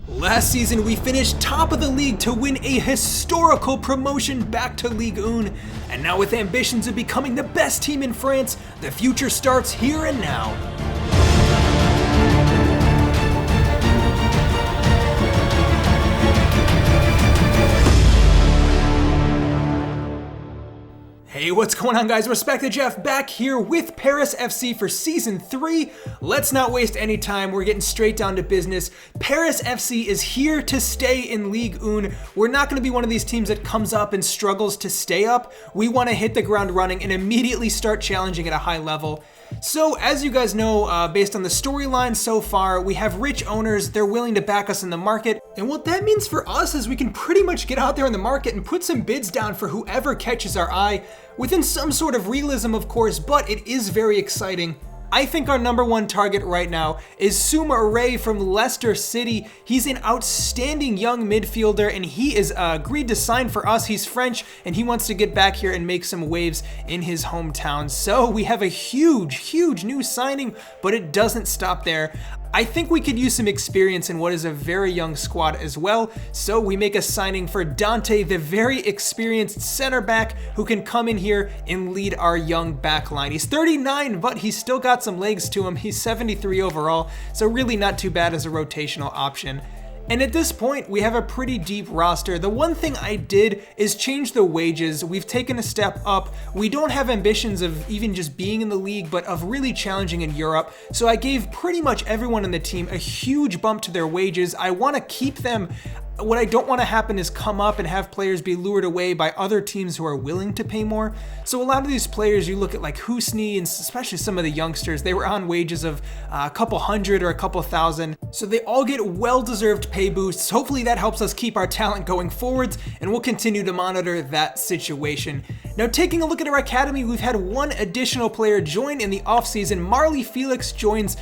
Last season, we finished top of the league to win a historical promotion back to Ligue 1, and now with ambitions of becoming the best team in France, the future starts here and now. Hey, what's going on, guys? Respected Jeff back here with Paris FC for Season 3. Let's not waste any time. We're getting straight down to business. Paris FC is here to stay in Ligue 1. We're not going to be one of these teams that comes up and struggles to stay up. We want to hit the ground running and immediately start challenging at a high level. So, as you guys know, based on the storyline so far, we have rich owners. They're willing to back us in the market. And what that means for us is we can pretty much get out there in the market and put some bids down for whoever catches our eye, within some sort of realism, of course, but it is very exciting. I think our number one target right now is Souma Ray from Leicester City. He's an outstanding young midfielder and he is agreed to sign for us. He's French and he wants to get back here and make some waves in his hometown. So we have a huge new signing, but it doesn't stop there. I think we could use some experience in what is a very young squad as well, so we make a signing for Dante, the very experienced center back who can come in here and lead our young back line. He's 39, but he's still got some legs to him. He's 73 overall, so really not too bad as a rotational option. And at this point, we have a pretty deep roster. The one thing I did is change the wages. We've taken a step up. We don't have ambitions of even just being in the league, but of really challenging in Europe. So I gave pretty much everyone in the team a huge bump to their wages. I want to keep them. What I don't want to happen is come up and have players be lured away by other teams who are willing to pay more. So a lot of these players, you look at like Husni and especially some of the youngsters, they were on wages of a couple hundred or a couple thousand. So they all get well-deserved pay boosts. Hopefully that helps us keep our talent going forwards, and we'll continue to monitor that situation. Now, taking a look at our academy, we've had one additional player join in the offseason. Marley Felix joins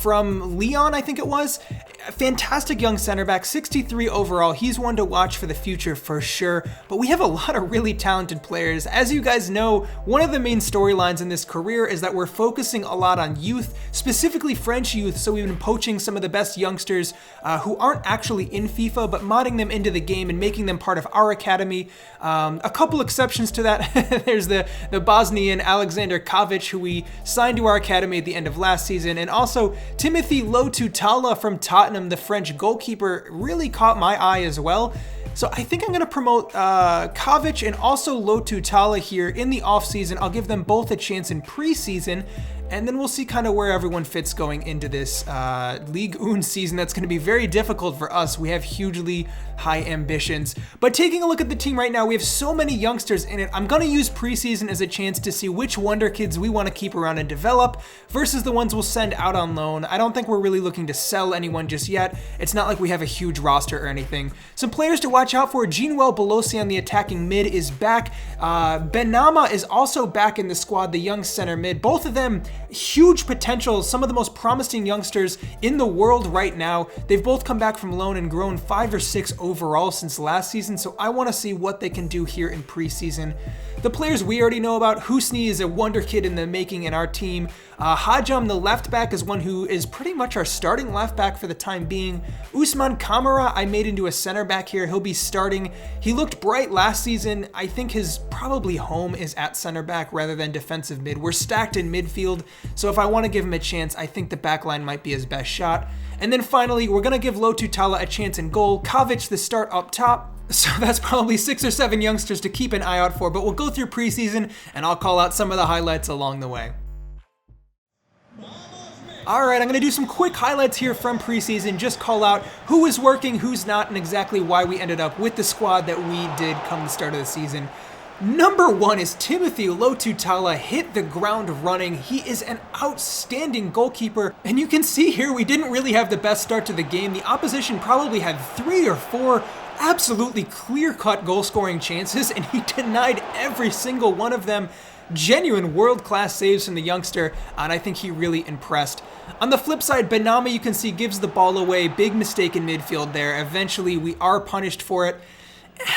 from Lyon, I think it was. A fantastic young center back, 63 overall. He's one to watch for the future for sure. But we have a lot of really talented players. As you guys know, one of the main storylines in this career is that we're focusing a lot on youth, specifically French youth. So we've been poaching some of the best youngsters who aren't actually in FIFA, but modding them into the game and making them part of our academy. A couple exceptions to that. There's the Bosnian Alexander Kavic, who we signed to our academy at the end of last season, and also Timothy Lotutala from Tottenham, the French goalkeeper, really caught my eye as well. So I think I'm going to promote Kavic and also Lotutala here in the offseason. I'll give them both a chance in preseason, and then we'll see kind of where everyone fits going into this Ligue 1 season. That's going to be very difficult for us. We have hugely high ambitions. But taking a look at the team right now, we have so many youngsters in it. I'm going to use preseason as a chance to see which wonder kids we want to keep around and develop versus the ones we'll send out on loan. I don't think we're really looking to sell anyone just yet. It's not like we have a huge roster or anything. Some players to watch out for: Jean-Well Belosi on the attacking mid is back. Benama is also back in the squad, the young center mid. Both of them huge potential, some of the most promising youngsters in the world right now. They've both come back from loan and grown 5 or 6 overall since last season, so I want to see what they can do here in preseason. The players we already know about: Husni is a wonder kid in the making in our team. Hajam, the left back, is one who is pretty much our starting left back for the time being. Usman Kamara I made into a center back here. He'll be starting. He looked bright last season. I think his probably home is at center back rather than defensive mid. We're stacked in midfield, so if I want to give him a chance, I think the back line might be his best shot. And then finally, we're going to give Lotutala a chance in goal. Kavic the start up top. So that's probably 6 or 7 youngsters to keep an eye out for, but we'll go through preseason and I'll call out some of the highlights along the way. Alright, I'm going to do some quick highlights here from preseason, just call out who is working, who's not, and exactly why we ended up with the squad that we did come the start of the season. Number 1 is Timothy Lotutala. Hit the ground running. He is an outstanding goalkeeper, and you can see here we didn't really have the best start to the game. The opposition probably had 3 or 4 absolutely clear-cut goal-scoring chances, and he denied every single one of them. Genuine world-class saves from the youngster, and I think he really impressed. On the flip side, Benama, you can see, gives the ball away. Big mistake in midfield there. Eventually, we are punished for it.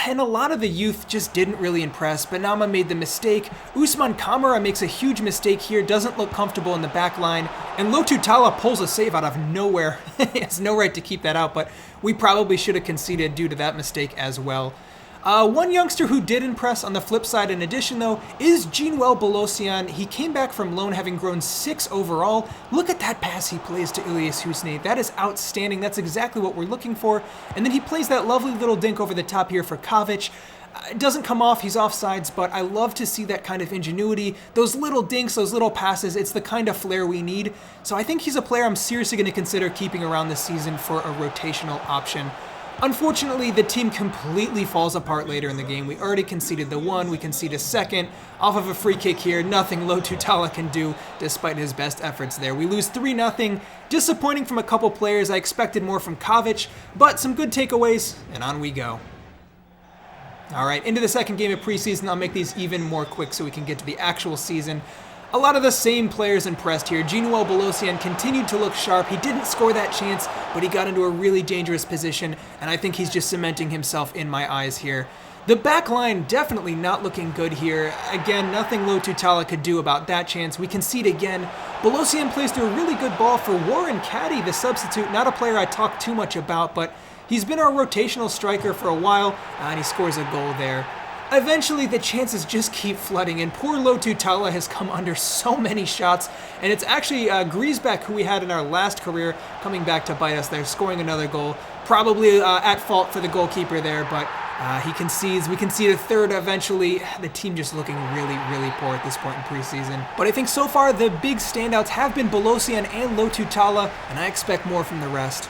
And a lot of the youth just didn't really impress. Benama made the mistake. Usman Kamara makes a huge mistake here, doesn't look comfortable in the back line. And Lotu Tala pulls a save out of nowhere. He has no right to keep that out, but we probably should have conceded due to that mistake as well. One youngster who did impress on the flip side in addition though is Jean-Well Belosian. He came back from loan having grown 6 overall. Look at that pass he plays to Ilyas Hussein. That is outstanding. That's exactly what we're looking for. And then he plays that lovely little dink over the top here for Kovic. It doesn't come off, he's offsides, but I love to see that kind of ingenuity. Those little dinks, those little passes, it's the kind of flair we need. So I think he's a player I'm seriously going to consider keeping around this season for a rotational option. Unfortunately, the team completely falls apart later in the game. We already conceded the one, we concede a second. Off of a free kick here, nothing Lotu Tala can do despite his best efforts there. We lose 3-0. Disappointing from a couple players. I expected more from Kovic, but some good takeaways, and on we go. All right, into the second game of preseason. I'll make these even more quick so we can get to the actual season. A lot of the same players impressed here. Jean-Well Belosian continued to look sharp. He didn't score that chance, but he got into a really dangerous position, and I think he's just cementing himself in my eyes here. The back line definitely not looking good here. Again, nothing Lotu Tala could do about that chance. We concede again. Belosian plays through a really good ball for Warren Caddy, the substitute. Not a player I talk too much about, but he's been our rotational striker for a while, and he scores a goal there. Eventually, the chances just keep flooding, and poor Lotu Tala has come under so many shots, and it's actually Griesbeck, who we had in our last career, coming back to bite us there, scoring another goal. Probably at fault for the goalkeeper there, but he concedes. We concede a third eventually. The team just looking really, really poor at this point in preseason. But I think so far the big standouts have been Belosian and Lotu Tala, and I expect more from the rest.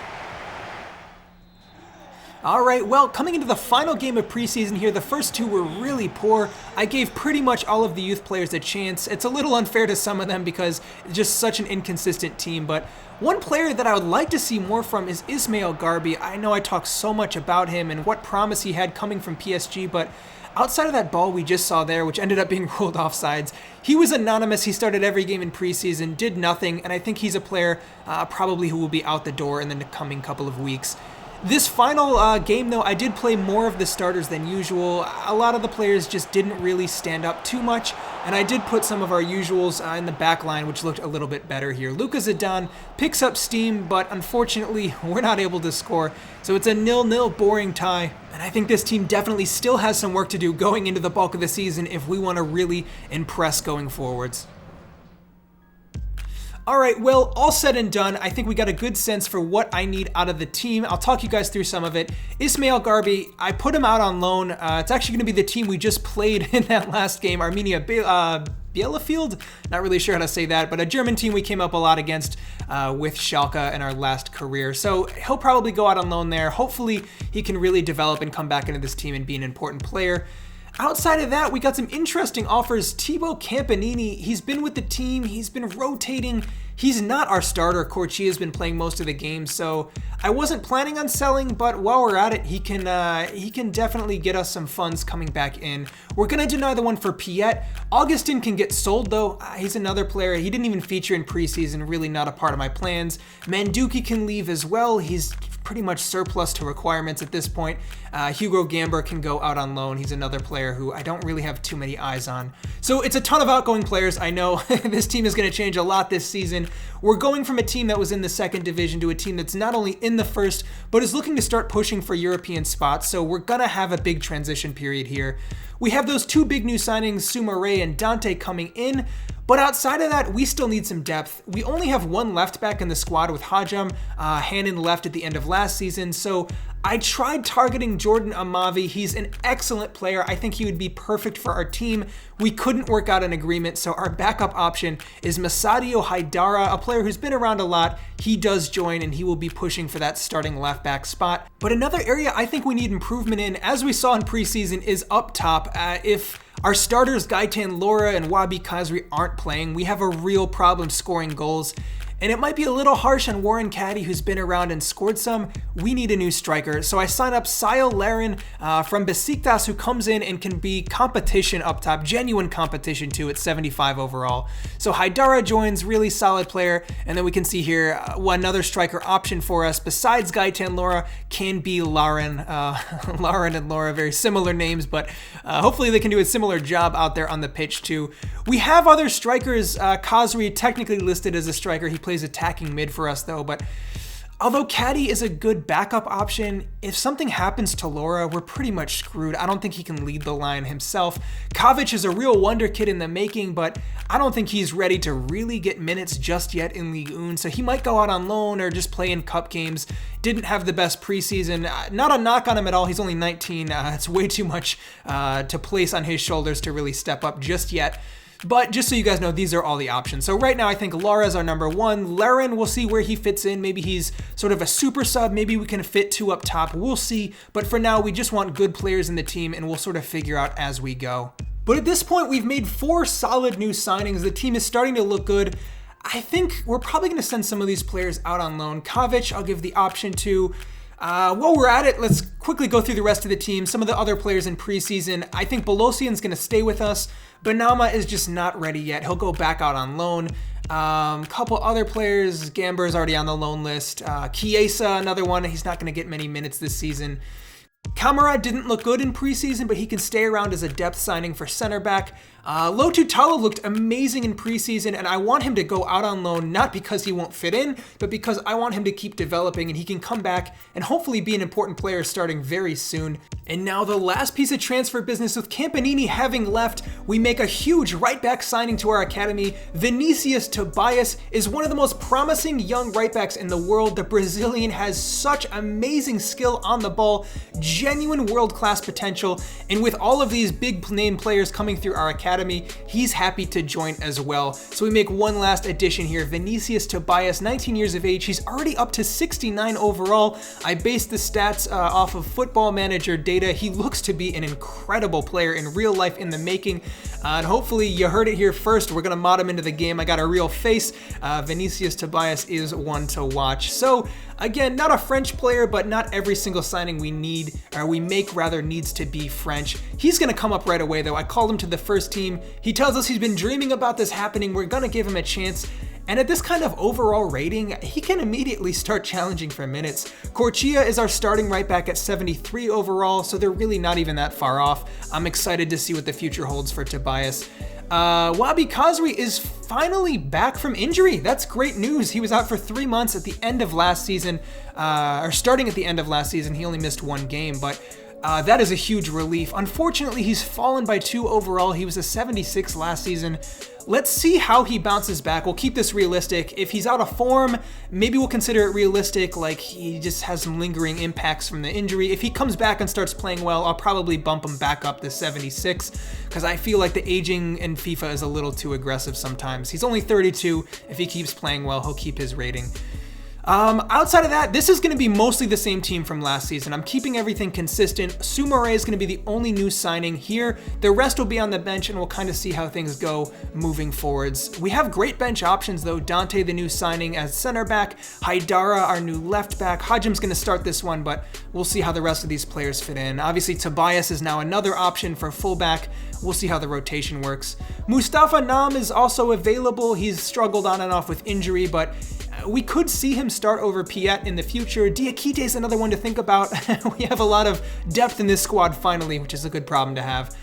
All right, well, coming into the final game of preseason here, the first two were really poor. I gave pretty much all of the youth players a chance. It's a little unfair to some of them because it's just such an inconsistent team, but one player that I would like to see more from is Ismail Garbi. I know I talk so much about him and what promise he had coming from PSG, but outside of that ball we just saw there, which ended up being ruled offsides, he was anonymous. He started every game in preseason, did nothing, and I think he's a player probably who will be out the door in the coming couple of weeks. This final game, though, I did play more of the starters than usual. A lot of the players just didn't really stand up too much, and I did put some of our usuals in the back line, which looked a little bit better here. Luka Zidane picks up steam, but unfortunately, we're not able to score, so it's a 0-0 boring tie. And I think this team definitely still has some work to do going into the bulk of the season if we want to really impress going forwards. All right, well, all said and done, I think we got a good sense for what I need out of the team. I'll talk you guys through some of it. Ismail Garbi, I put him out on loan. It's actually going to be the team we just played in that last game, Arminia Bielefeld? Not really sure how to say that, but a German team we came up a lot against with Schalke in our last career. So he'll probably go out on loan there. Hopefully he can really develop and come back into this team and be an important player. Outside of that, we got some interesting offers. Thibaut Campanini, he's been with the team, he's been rotating. He's not our starter. Corchia's been playing most of the games, so I wasn't planning on selling, but while we're at it, he can definitely get us some funds coming back in. We're gonna deny the one for Piet. Augustin can get sold though. He's another player. He didn't even feature in preseason, really not a part of my plans. Manduki can leave as well. He's pretty much surplus to requirements at this point. Hugo Gamber can go out on loan. He's another player who I don't really have too many eyes on. So it's a ton of outgoing players. I know this team is going to change a lot this season. We're going from a team that was in the second division to a team that's not only in the first, but is looking to start pushing for European spots. So we're going to have a big transition period here. We have those two big new signings, Soumaré and Dante, coming in. But outside of that, we still need some depth. We only have one left back in the squad with Hajam. Hannon left at the end of last season, so I tried targeting Jordan Amavi. He's an excellent player. I think he would be perfect for our team. We couldn't work out an agreement, so our backup option is Masadio Haidara, a player who's been around a lot. He does join, and he will be pushing for that starting left back spot. But another area I think we need improvement in, as we saw in preseason, is up top. If our starters Gaetan Lora and Wabi Kazri aren't playing, we have a real problem scoring goals. and it might be a little harsh on Warren Caddy, who's been around and scored some. We need a new striker. So I sign up Sayo Larin from Besiktas, who comes in and can be competition up top, genuine competition too, at 75 overall. So Haidara joins, really solid player, and then we can see here another striker option for us besides Gaetan Lora can be Larin. Larin and Lora, very similar names, but hopefully they can do a similar job out there on the pitch too. We have other strikers. Khazri technically listed as a striker. He plays attacking mid for us though, but although Caddy is a good backup option, if something happens to Lora, we're pretty much screwed. I don't think he can lead the line himself. Kovic is a real wonder kid in the making, but I don't think he's ready to really get minutes just yet in Ligue 1, so he might go out on loan or just play in cup games. Didn't have the best preseason. Not a knock on him at all. He's only 19. It's way too much to place on his shoulders to really step up just yet. But just so you guys know, these are all the options. So right now, I think Lara is our number one. Larin, we'll see where he fits in. Maybe he's sort of a super sub. Maybe we can fit two up top. We'll see. But for now, we just want good players in the team, and we'll sort of figure out as we go. But at this point, we've made 4 solid new signings. The team is starting to look good. I think we're probably going to send some of these players out on loan. Kovic, I'll give the option to. While we're at it, let's quickly go through the rest of the team. Some of the other players in preseason. I think Bolosian's going to stay with us. Banama is just not ready yet. He'll go back out on loan. Couple other players. Gamber's already on the loan list. Chiesa, another one. He's not going to get many minutes this season. Kamara didn't look good in preseason, but he can stay around as a depth signing for center back. Lotu Talo looked amazing in preseason, and I want him to go out on loan, not because he won't fit in, but because I want him to keep developing and he can come back and hopefully be an important player starting very soon. And now the last piece of transfer business, with Campanini having left, we make a huge right back signing to our academy. Vinicius Tobias is one of the most promising young right backs in the world. The Brazilian has such amazing skill on the ball, genuine world-class potential, and with all of these big name players coming through our academy, he's happy to join as well. So we make one last addition here. Vinicius Tobias, 19 years of age. He's already up to 69 overall. I based the stats off of Football Manager data. He looks to be an incredible player in real life in the making. And hopefully you heard it here first. We're going to mod him into the game. I got a real face. Vinicius Tobias is one to watch. So again, not a French player, but not every single signing we make needs to be French. He's going to come up right away though. I called him to the first team. He tells us he's been dreaming about this happening. We're going to give him a chance. And at this kind of overall rating, he can immediately start challenging for minutes. Corchia is our starting right back at 73 overall, so they're really not even that far off. I'm excited to see what the future holds for Tobias. Wabi Khazri is finally back from injury. That's great news. He was out for 3 months at the end of last season, or starting at the end of last season. He only missed 1 game, but that is a huge relief. Unfortunately, he's fallen by 2 overall. He was a 76 last season. Let's see how he bounces back. We'll keep this realistic. If he's out of form, maybe we'll consider it realistic, like he just has some lingering impacts from the injury. If he comes back and starts playing well, I'll probably bump him back up to 76, because I feel like the aging in FIFA is a little too aggressive sometimes. He's only 32. If he keeps playing well, he'll keep his rating. Outside of that, this is going to be mostly the same team from last season. I'm keeping everything consistent. Sumare is going to be the only new signing here. The rest will be on the bench, and we'll kind of see how things go moving forwards. We have great bench options though. Dante, the new signing as center back. Haidara, our new left back. Hajim's going to start this one, but we'll see how the rest of these players fit in. Obviously, Tobias is now another option for fullback. We'll see how the rotation works. Mustafa Nam is also available. He's struggled on and off with injury, but we could see him start over Piet in the future. Diakite is another one to think about. We have a lot of depth in this squad finally, which is a good problem to have.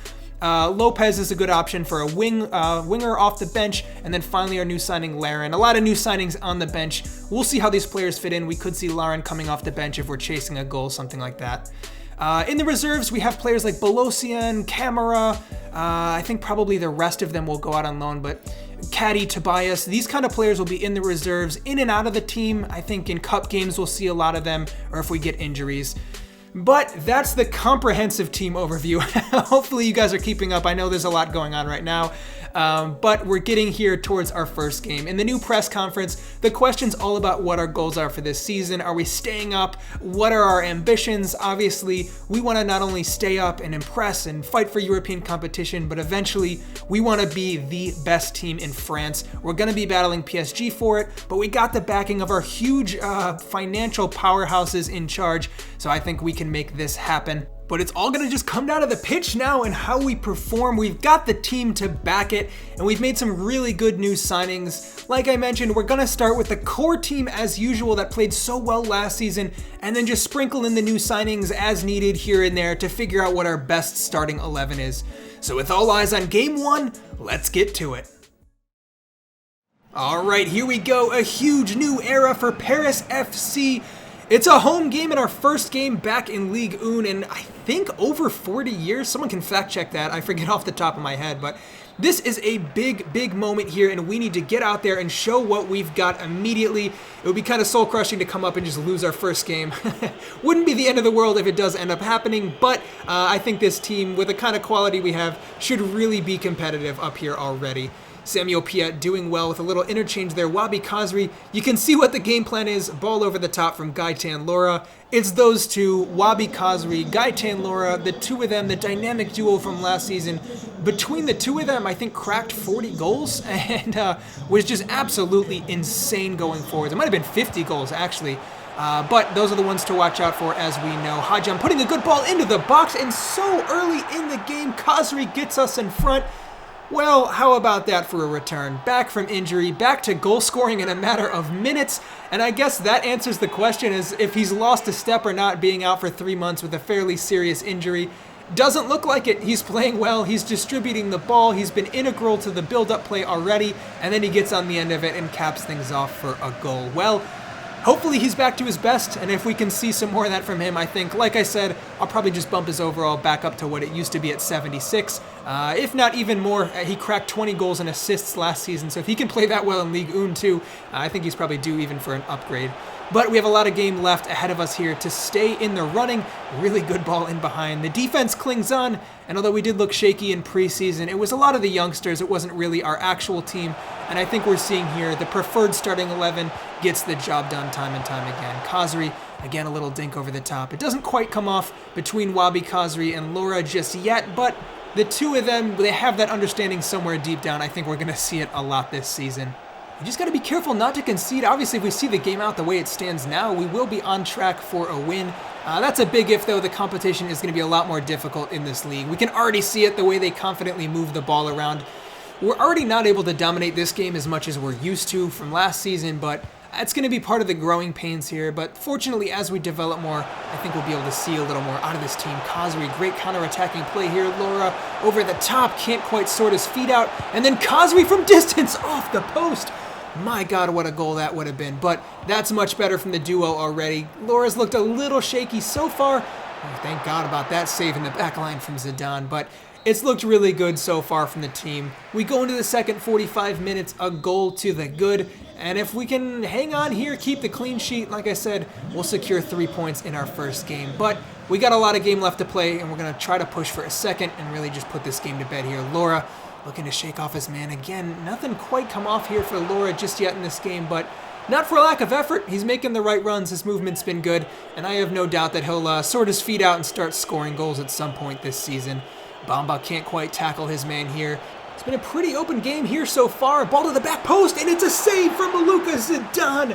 Lopez is a good option for a winger off the bench. And then finally our new signing, Larin. A lot of new signings on the bench. We'll see how these players fit in. We could see Larin coming off the bench if we're chasing a goal, something like that. In the reserves, we have players like Bolosian, Camara. I think probably the rest of them will go out on loan, but Caddy, Tobias, these kind of players will be in the reserves, in and out of the team. I think in cup games we'll see a lot of them, or if we get injuries. But that's the comprehensive team overview. Hopefully you guys are keeping up. I know there's a lot going on right now. But we're getting here towards our first game. In the new press conference, the question's all about what our goals are for this season. Are we staying up? What are our ambitions? Obviously, we want to not only stay up and impress and fight for European competition, but eventually we want to be the best team in France. We're going to be battling PSG for it, but we got the backing of our huge financial powerhouses in charge, so I think we can make this happen. But it's all gonna just come down to the pitch now and how we perform. We've got the team to back it, and we've made some really good new signings. Like I mentioned, we're gonna start with the core team as usual that played so well last season, and then just sprinkle in the new signings as needed here and there to figure out what our best starting 11 is. So with all eyes on game one, let's get to it. All right, here we go. A huge new era for Paris FC. It's a home game in our first game back in Ligue 1 in, I think, over 40 years. Someone can fact check that. I forget off the top of my head, but this is a big moment here, and we need to get out there and show what we've got immediately. It would be kind of soul-crushing to come up and just lose our first game. Wouldn't be the end of the world if it does end up happening, but I think this team, with the kind of quality we have, should really be competitive up here already. Samuel Piet doing well with a little interchange there. Wabi Kazri, you can see what the game plan is. Ball over the top from Gaetan Lora. It's those two, Wabi Kazri, Gaetan Lora, the two of them, the dynamic duo from last season. Between the two of them, I think cracked 40 goals and was just absolutely insane going forward. It might have been 50 goals, actually. But those are the ones to watch out for, as we know. Hajam putting a good ball into the box, and so early in the game, Kazri gets us in front. Well, how about that for a return? Back from injury, back to goal scoring in a matter of minutes, and I guess that answers the question as if he's lost a step or not, being out for 3 months with a fairly serious injury. Doesn't look like it. He's playing well, he's distributing the ball, he's been integral to the build-up play already, and then he gets on the end of it and caps things off for a goal. Well, hopefully he's back to his best, and if we can see some more of that from him, I think, like I said, I'll probably just bump his overall back up to what it used to be at 76. If not even more. He cracked 20 goals and assists last season, so if he can play that well in Ligue 1 too, I think he's probably due even for an upgrade. But we have a lot of game left ahead of us here to stay in the running. Really good ball in behind. The defense clings on, and although we did look shaky in preseason, it was a lot of the youngsters. It wasn't really our actual team, and I think we're seeing here the preferred starting 11 gets the job done time and time again. Kazri, again, a little dink over the top. It doesn't quite come off between Wabi Kazri and Lora just yet, but the two of them, they have that understanding somewhere deep down. I think we're going to see it a lot this season. You just got to be careful not to concede. Obviously, if we see the game out the way it stands now, we will be on track for a win. That's a big if, though. The competition is going to be a lot more difficult in this league. We can already see it the way they confidently move the ball around. We're already not able to dominate this game as much as we're used to from last season, but it's going to be part of the growing pains here. But fortunately, as we develop more, I think we'll be able to see a little more out of this team. Kazri, great counter-attacking play here. Lora over the top, can't quite sort his feet out. And then Kazri from distance off the post. My God, what a goal that would have been. But that's much better from the duo already. Lora's looked a little shaky so far. Oh, thank God about that save in the back line from Zidane. But it's looked really good so far from the team. We go into the second 45 minutes, a goal to the good. And if we can hang on here, keep the clean sheet, like I said, we'll secure 3 points in our first game. But we got a lot of game left to play, and we're going to try to push for a second and really just put this game to bed here. Lora looking to shake off his man again. Nothing quite come off here for Lora just yet in this game, but not for a lack of effort. He's making the right runs. His movement's been good, and I have no doubt that he'll sort his feet out and start scoring goals at some point this season. Bamba can't quite tackle his man here. It's been a pretty open game here so far. Ball to the back post, and it's a save from Maluka Zidane.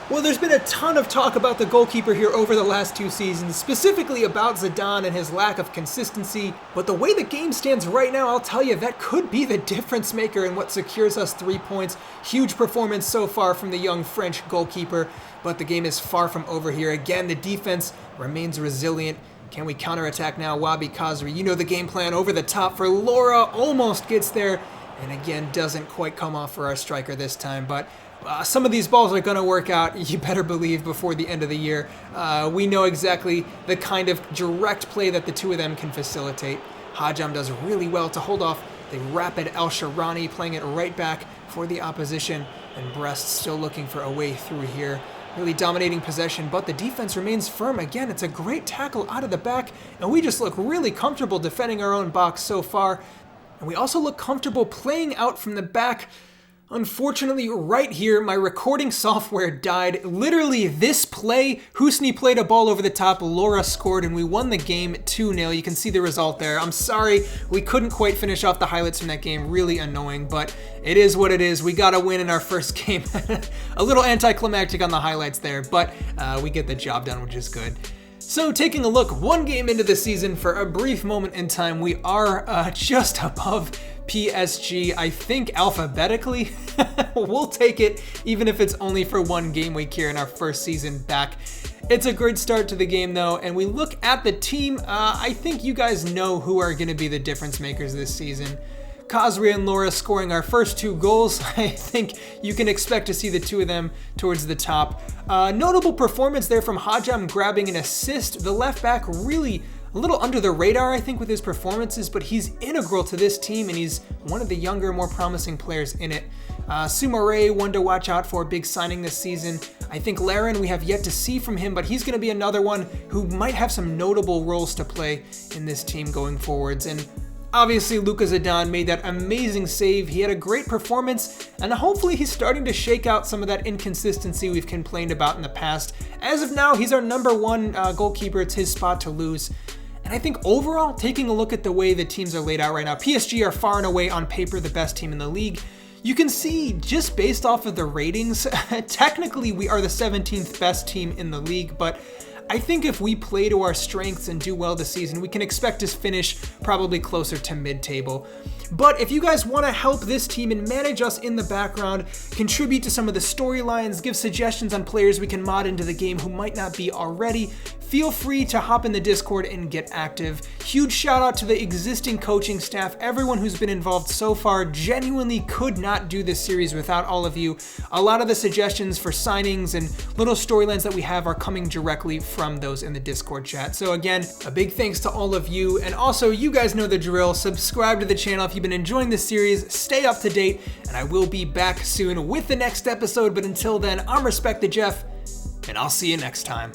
Well, there's been a ton of talk about the goalkeeper here over the last 2 seasons, specifically about Zidane and his lack of consistency. But the way the game stands right now, I'll tell you, that could be the difference maker in what secures us 3 points. Huge performance so far from the young French goalkeeper, but the game is far from over here. Again, the defense remains resilient. Can we counterattack now? Wabi Kazri, you know the game plan, over the top for Lora, almost gets there, and again, doesn't quite come off for our striker this time, but some of these balls are going to work out, you better believe, before the end of the year. We know exactly the kind of direct play that the two of them can facilitate. Hajam does really well to hold off the rapid El Sharani, playing it right back for the opposition, and Brest still looking for a way through here. Really dominating possession, but the defense remains firm. Again, it's a great tackle out of the back, and we just look really comfortable defending our own box so far. And we also look comfortable playing out from the back. Unfortunately, right here, my recording software died. Literally, this play, Husni played a ball over the top, Laura scored, and we won the game 2-0. You can see the result there. I'm sorry, we couldn't quite finish off the highlights from that game. Really annoying, but it is what it is. We got a win in our first game. A little anticlimactic on the highlights there, but we get the job done, which is good. So taking a look, one game into the season, for a brief moment in time, we are just above PSG, I think alphabetically. We'll take it, even if it's only for one game week here in our first season back. It's a great start to the game though, and we look at the team. I think you guys know who are going to be the difference makers this season. Kazria and Laura scoring our first 2 goals. I think you can expect to see the 2 of them towards the top. Notable performance there from Hajam grabbing an assist. The left back really a little under the radar, I think, with his performances, but he's integral to this team and he's one of the younger, more promising players in it. Sumare, one to watch out for, big signing this season. I think Laren, we have yet to see from him, but he's going to be another one who might have some notable roles to play in this team going forwards. And obviously, Luka Zidane made that amazing save. He had a great performance, and hopefully he's starting to shake out some of that inconsistency we've complained about in the past. As of now, he's our number 1 goalkeeper. It's his spot to lose. And I think overall, taking a look at the way the teams are laid out right now, PSG are far and away on paper the best team in the league. You can see, just based off of the ratings, technically we are the 17th best team in the league, but I think if we play to our strengths and do well this season, we can expect to finish probably closer to mid-table. But if you guys want to help this team and manage us in the background, contribute to some of the storylines, give suggestions on players we can mod into the game who might not be already, feel free to hop in the Discord and get active. Huge shout out to the existing coaching staff, everyone who's been involved so far. Genuinely could not do this series without all of you. A lot of the suggestions for signings and little storylines that we have are coming directly from those in the Discord chat. So again, a big thanks to all of you. And also, you guys know the drill. Subscribe to the channel if you've been enjoying this series. Stay up to date, and I will be back soon with the next episode. But until then, I'm Respect the Jeff, and I'll see you next time.